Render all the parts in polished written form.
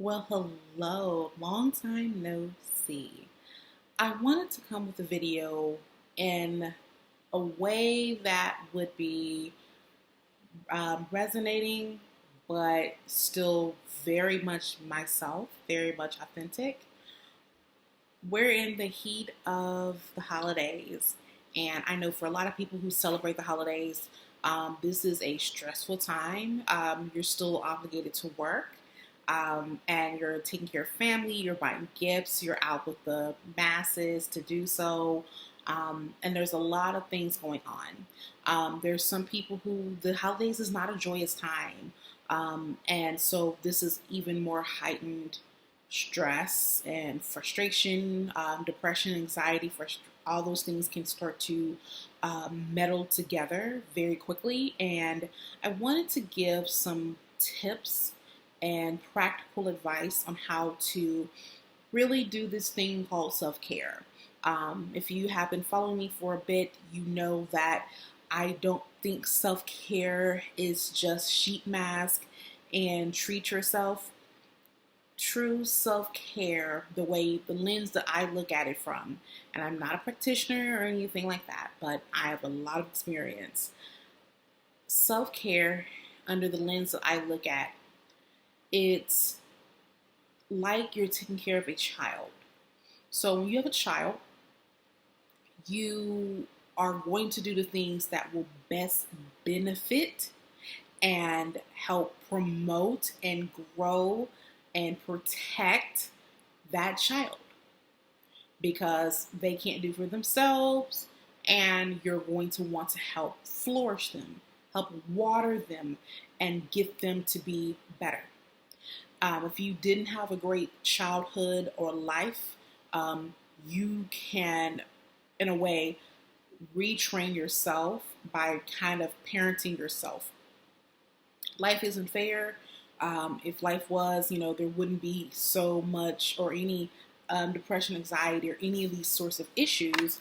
Well, hello, long time no see. I wanted to come with a video in a way that would be resonating, but still very much myself, very much authentic. We're in the heat of the holidays, and I know for a lot of people who celebrate the holidays, this is a stressful time. You're still obligated to work, and you're taking care of family, you're buying gifts, you're out with the masses to do so. And there's a lot of things going on. There's some people who the holidays is not a joyous time. And so this is even more heightened stress and frustration, depression, anxiety, all those things can start to meddle together very quickly. And I wanted to give some tips and practical advice on how to really do this thing called self-care. If you have been following me for a bit, you know that I don't think self-care is just sheet mask and treat yourself. True self-care, the lens that I look at it from, and I'm not a practitioner or anything like that, but I have a lot of experience. Self-care, under the lens that I look at, it's like you're taking care of a child. So when you have a child, you are going to do the things that will best benefit and help promote and grow and protect that child, because they can't do for themselves, and you're going to want to help flourish them, help water them, and get them to be better. If you didn't have a great childhood or life, you can, in a way, retrain yourself by kind of parenting yourself. Life isn't fair. If life was, there wouldn't be so much or any depression, anxiety, or any of these sorts of issues.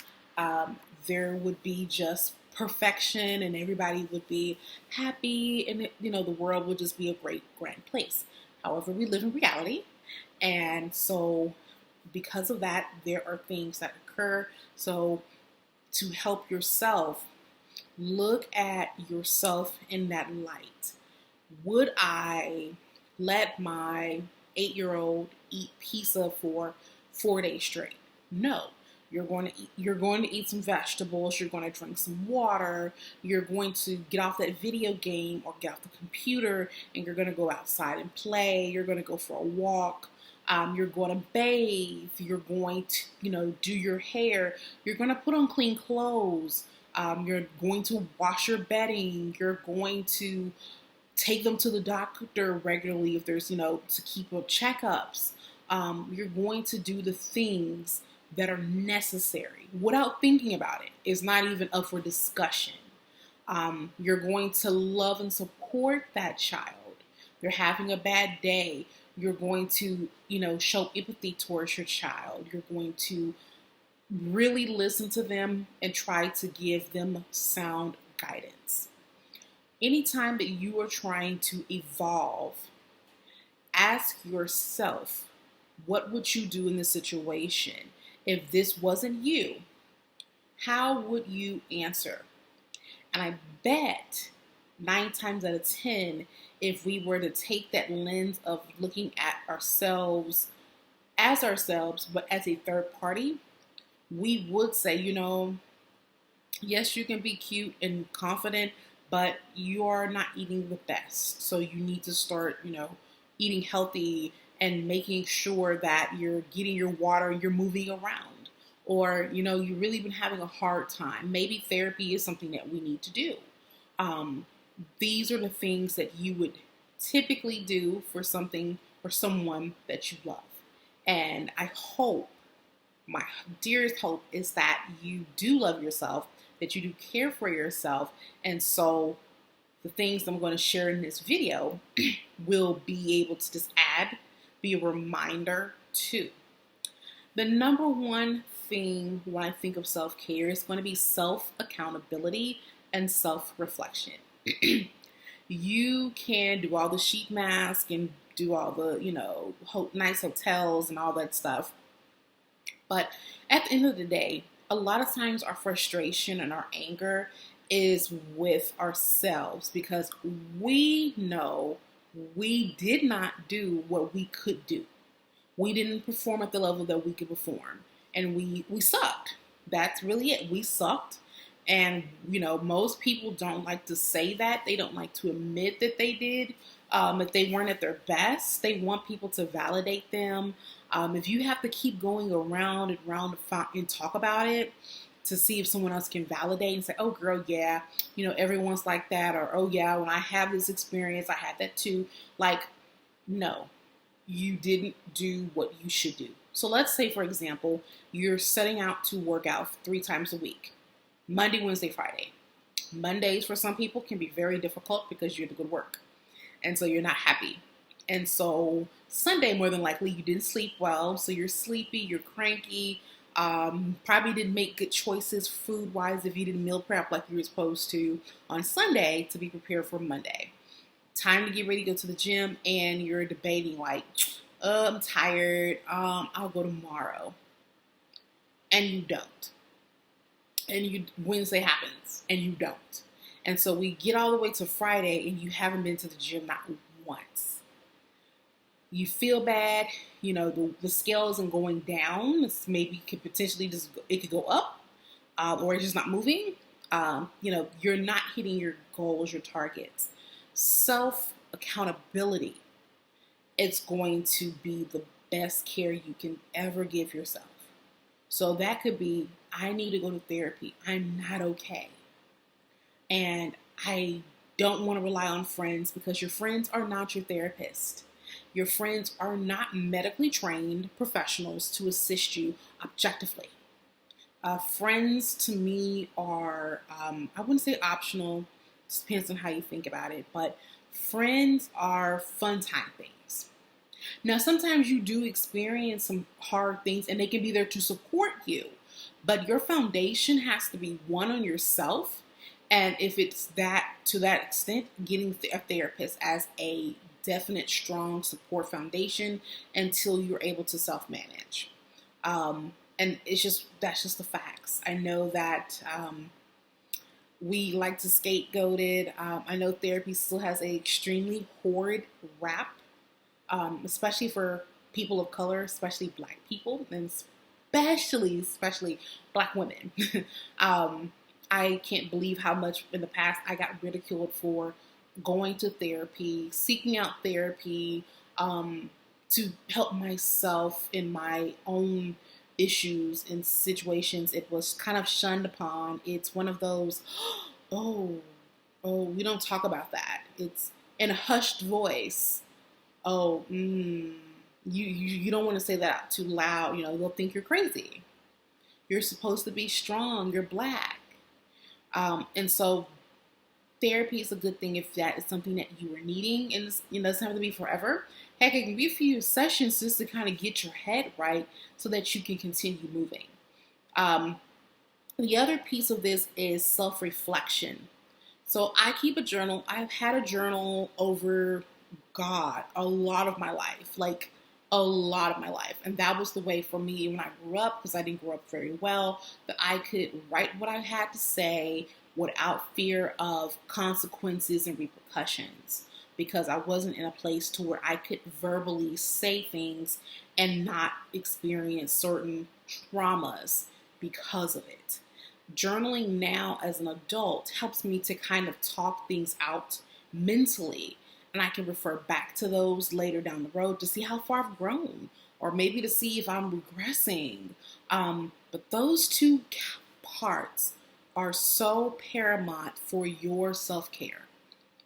There would be just perfection, and everybody would be happy, and the world would just be a great, grand place. However, we live in reality, and so because of that, there are things that occur. So to help yourself, look at yourself in that light. Would I let my 8-year-old eat pizza for 4 days straight? No. You're going to eat some vegetables, you're going to drink some water, you're going to get off that video game or get off the computer, and you're going to go outside and play, you're going to go for a walk, you're going to bathe, you're going to, do your hair, you're going to put on clean clothes, you're going to wash your bedding, you're going to take them to the doctor regularly if there's, to keep up checkups. You're going to do the things that are necessary without thinking about it. It's not even up for discussion. You're going to love and support that child. They're having a bad day. You're going to, show empathy towards your child. You're going to really listen to them and try to give them sound guidance. Anytime that you are trying to evolve, ask yourself, what would you do in this situation? If this wasn't you, how would you answer? And I bet 9 times out of 10, if we were to take that lens of looking at ourselves as ourselves, but as a third party, we would say, yes, you can be cute and confident, but you are not eating the best. So you need to start, eating healthy and making sure that you're getting your water and you're moving around. Or, you've really been having a hard time. Maybe therapy is something that we need to do. These are the things that you would typically do for something or someone that you love. And I hope, my dearest hope, is that you do love yourself, that you do care for yourself. And so the things I'm going to share in this video will be able to just be a reminder too. The number one thing when I think of self-care is going to be self-accountability and self-reflection. You can do all the sheet mask and do all the, nice hotels and all that stuff. But at the end of the day, a lot of times our frustration and our anger is with ourselves because we know we did not do what we could do. We didn't perform at the level that we could perform. And we sucked. That's really it. We sucked. And, most people don't like to say that. They don't like to admit that they did. If they weren't at their best, they want people to validate them. If you have to keep going around and around and talk about it to see if someone else can validate and say, oh, girl, yeah, everyone's like that. Or, oh, yeah, when I have this experience, I had that too. Like, no, you didn't do what you should do. So let's say, for example, you're setting out to work out 3 times a week. Monday, Wednesday, Friday. Mondays for some people can be very difficult because you have to go to work. And so you're not happy. And so Sunday, more than likely, you didn't sleep well. So you're sleepy, you're cranky, probably didn't make good choices food-wise if you didn't meal prep like you were supposed to on Sunday to be prepared for Monday. Time to get ready to go to the gym and you're debating like, I'm tired, I'll go tomorrow. And you don't. And Wednesday happens and you don't. And so we get all the way to Friday and you haven't been to the gym not once. You feel bad, the scale isn't going down. It's maybe could potentially it could go up, or it's just not moving. You're not hitting your goals, your targets. Self-accountability, it's going to be the best care you can ever give yourself. So that could be, I need to go to therapy. I'm not okay. And I don't want to rely on friends because your friends are not your therapist. Your friends are not medically trained professionals to assist you objectively. Friends to me are, I wouldn't say optional, it depends on how you think about it, but friends are fun time things. Now, sometimes you do experience some hard things and they can be there to support you, but your foundation has to be one on yourself. And if it's that to that extent, getting a therapist as a definite, strong support foundation until you're able to self-manage. And that's just the facts. I know that we like to scapegoat it. I know therapy still has an extremely horrid rap, especially for people of color, especially Black people, and especially Black women. I can't believe how much in the past I got ridiculed for going to therapy, seeking out therapy, to help myself in my own issues and situations. It was kind of shunned upon. It's one of those, oh, we don't talk about that. It's in a hushed voice. Oh, you don't want to say that out too loud. They'll think you're crazy. You're supposed to be strong. You're Black. And so therapy is a good thing if that is something that you are needing, and it doesn't have to be forever. Heck, it can be a few sessions just to kind of get your head right so that you can continue moving. The other piece of this is self-reflection. So I keep a journal. I've had a journal over, a lot of my life, And that was the way for me when I grew up, because I didn't grow up very well, that I could write what I had to say without fear of consequences and repercussions, because I wasn't in a place to where I could verbally say things and not experience certain traumas because of it. Journaling now as an adult helps me to kind of talk things out mentally, and I can refer back to those later down the road to see how far I've grown, or maybe to see if I'm regressing. But those two parts are so paramount for your self-care.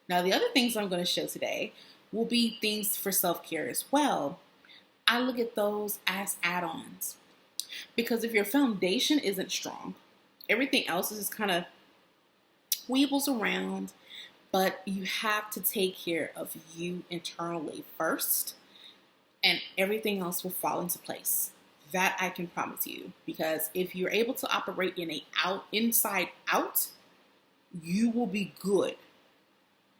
Now, the other things I'm going to show today will be things for self-care as well. I look at those as add-ons, because if your foundation isn't strong, everything else is just kind of weebles around, but you have to take care of you internally first, and everything else will fall into place. That I can promise you, because if you're able to operate in inside out, you will be good.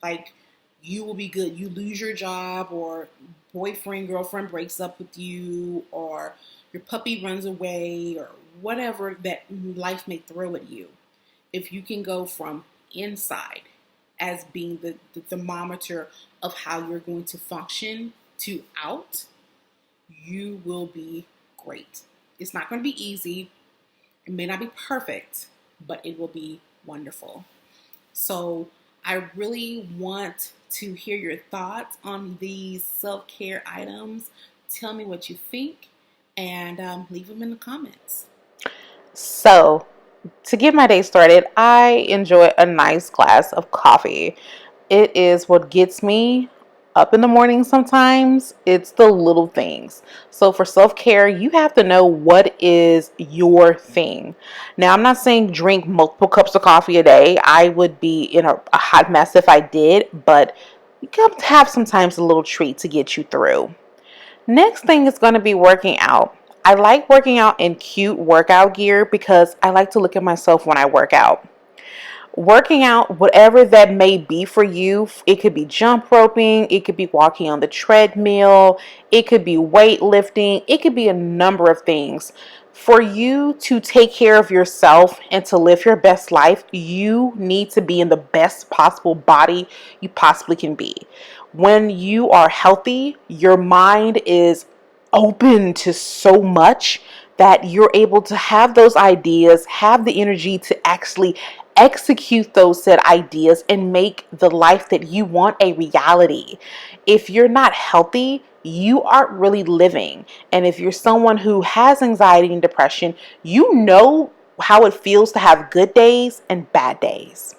Like, you will be good. You lose your job, or boyfriend, girlfriend breaks up with you, or your puppy runs away, or whatever that life may throw at you. If you can go from inside as being the thermometer of how you're going to function to out, you will be great. It's not going to be easy. It may not be perfect, but it will be wonderful. So I really want to hear your thoughts on these self-care items. Tell me what you think, and leave them in the comments. So, to get my day started, I enjoy a nice glass of coffee. It is what gets me up in the morning sometimes. It's the little things. So for self-care, you have to know what is your thing. Now, I'm not saying drink multiple cups of coffee a day. I would be in a hot mess if I did, but you got to have sometimes a little treat to get you through. Next thing is going to be working out. I like working out in cute workout gear because I like to look at myself when I work out. Working out, whatever that may be for you, it could be jump roping, it could be walking on the treadmill, it could be weightlifting, it could be a number of things. For you to take care of yourself and to live your best life, you need to be in the best possible body you possibly can be. When you are healthy, your mind is open to so much that you're able to have those ideas, have the energy to actually execute those said ideas and make the life that you want a reality. If you're not healthy, you aren't really living. And if you're someone who has anxiety and depression, you know how it feels to have good days and bad days.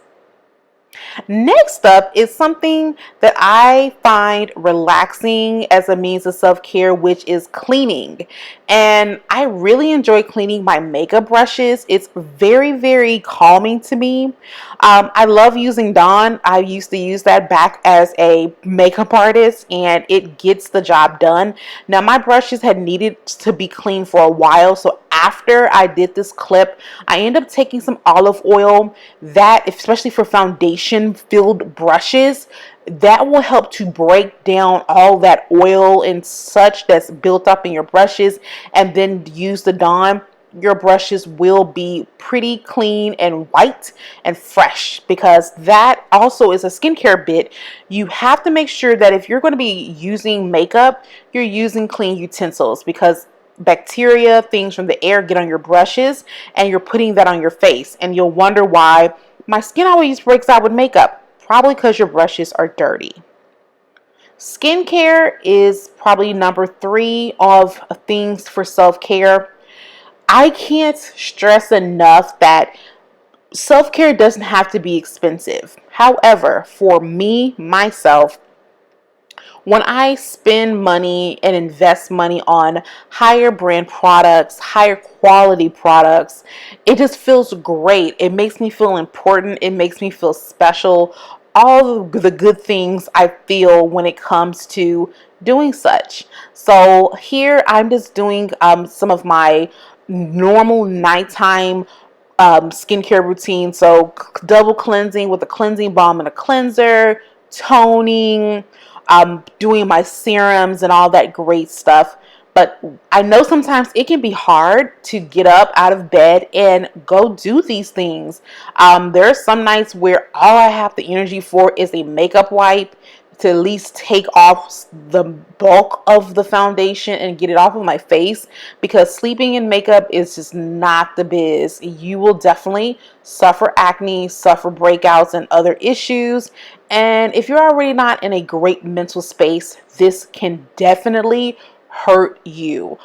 Next up is something that I find relaxing as a means of self-care, which is cleaning. And I really enjoy cleaning my makeup brushes. It's very, very calming to me. I love using Dawn. I used to use that back as a makeup artist, and it gets the job done. Now, my brushes had needed to be cleaned for a while, so after I did this clip, I ended up taking some olive oil, that especially for foundation filled brushes, that will help to break down all that oil and such that's built up in your brushes, and then use the Dawn. Your brushes will be pretty clean and white and fresh, because that also is a skincare bit. You have to make sure that if you're going to be using makeup, you're using clean utensils, because bacteria, things from the air get on your brushes, and you're putting that on your face, and you'll wonder why my skin always breaks out with makeup. Probably because your brushes are dirty. Skincare is probably number 3 of things for self-care. I can't stress enough that self-care doesn't have to be expensive. However, for me, myself, when I spend money and invest money on higher brand products, higher quality products, it just feels great. It makes me feel important. It makes me feel special. All the good things I feel when it comes to doing such. So here I'm just doing some of my normal nighttime skincare routine. So double cleansing with a cleansing balm and a cleanser, toning, doing my serums and all that great stuff. But I know sometimes it can be hard to get up out of bed and go do these things. There are some nights where all I have the energy for is a makeup wipe to at least take off the bulk of the foundation and get it off of my face, because sleeping in makeup is just not the biz. You will definitely suffer acne, suffer breakouts and other issues. And if you're already not in a great mental space, this can definitely hurt you,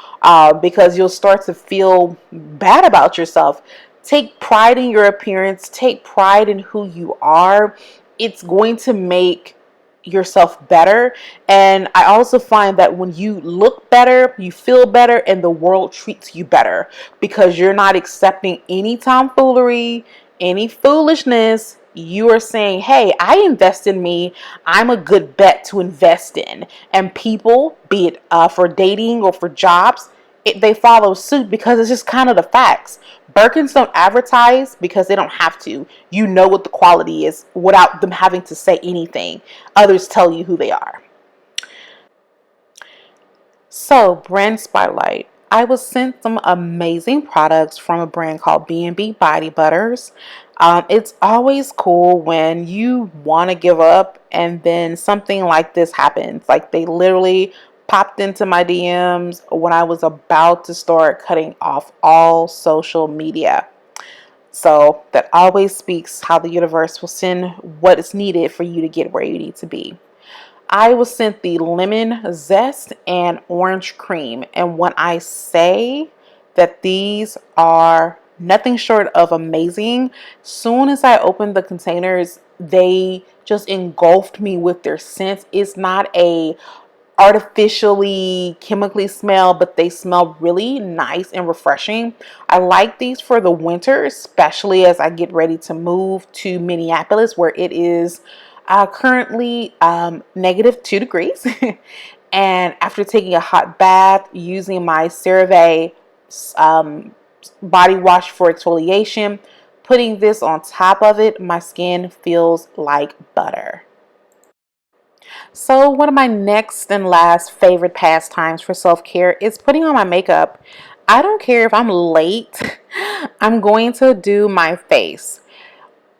because you'll start to feel bad about yourself. Take pride in your appearance, take pride in who you are. It's going to make yourself better. And I also find that when you look better, you feel better, and the world treats you better, because you're not accepting any tomfoolery, any foolishness. You are saying, hey, I invest in me. I'm a good bet to invest in. And people, be it for dating or for jobs, they follow suit, because it's just kind of the facts. Birkins don't advertise because they don't have to. You know what the quality is without them having to say anything. Others tell you who they are. So, brand spotlight. I was sent some amazing products from a brand called B&B Body Butters. It's always cool when you want to give up and then something like this happens. Like they literally popped into my DMs when I was about to start cutting off all social media. So that always speaks how the universe will send what is needed for you to get where you need to be. I was sent the lemon zest and orange cream. And when I say that these are nothing short of amazing, soon as I opened the containers, they just engulfed me with their scents. It's not a artificially chemically smell, but they smell really nice and refreshing. I like these for the winter, especially as I get ready to move to Minneapolis, where it is currently -2 degrees. And after taking a hot bath using my CeraVe um, body wash for exfoliation, putting this on top of it, my skin feels like butter. So, one of my next and last favorite pastimes for self care is putting on my makeup. I don't care if I'm late, I'm going to do my face.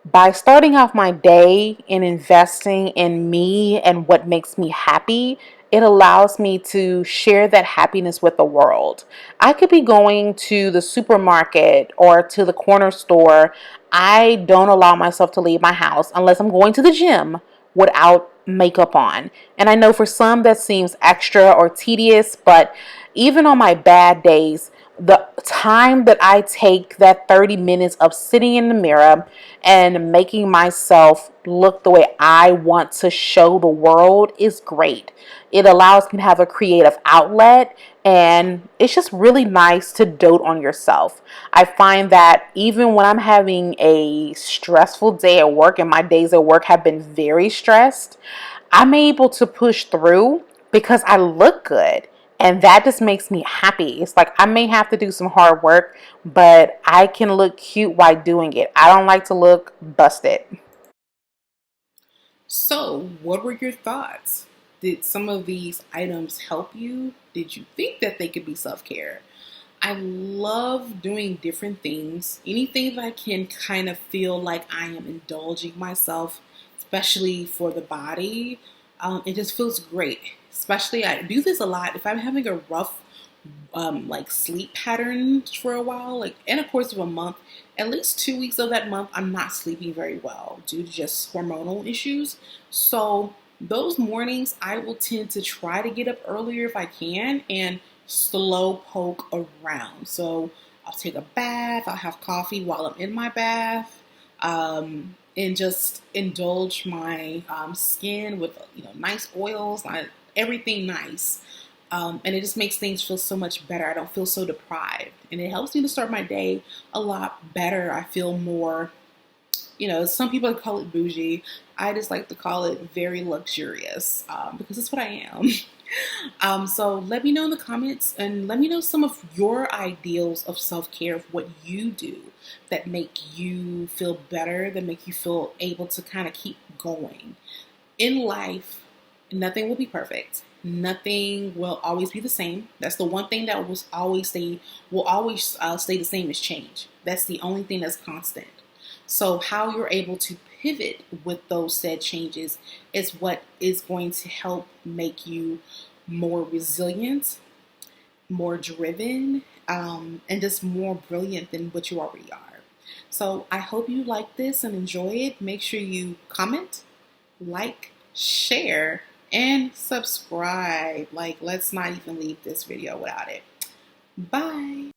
By starting off my day and investing in me and what makes me happy, it allows me to share that happiness with the world. I could be going to the supermarket or to the corner store. I don't allow myself to leave my house unless I'm going to the gym without makeup on. And I know for some that seems extra or tedious, but even on my bad days, the time that I take, that 30 minutes of sitting in the mirror and making myself look the way I want to show the world is great. It allows me to have a creative outlet, and it's just really nice to dote on yourself. I find that even when I'm having a stressful day at work, and my days at work have been very stressed, I'm able to push through because I look good. And that just makes me happy. It's like I may have to do some hard work, but I can look cute while doing it. I don't like to look busted. So, what were your thoughts? Did some of these items help you? Did you think that they could be self care? I love doing different things. Anything that I can kind of feel like I am indulging myself, especially for the body. It just feels great. Especially, I do this a lot if I'm having a rough like sleep pattern for a while, like in a course of a month, at least 2 weeks of that month, I'm not sleeping very well due to just hormonal issues. So those mornings, I will tend to try to get up earlier if I can and slow poke around. So I'll take a bath, I'll have coffee while I'm in my bath, and just indulge my skin with nice oils, everything nice. And it just makes things feel so much better. I don't feel so deprived. And it helps me to start my day a lot better. I feel more, some people call it bougie. I just like to call it very luxurious because it's what I am. So let me know in the comments and let me know some of your ideals of self-care, of what you do that make you feel better, that make you feel able to kind of keep going. In life, nothing will be perfect. Nothing will always be the same. That's the one thing that will always stay the same is change. That's the only thing that's constant. So how you're able to pivot with those said changes is what is going to help make you more resilient, more driven, and just more brilliant than what you already are. So I hope you like this and enjoy it. Make sure you comment, like, share, and subscribe. Like, let's not even leave this video without it. Bye.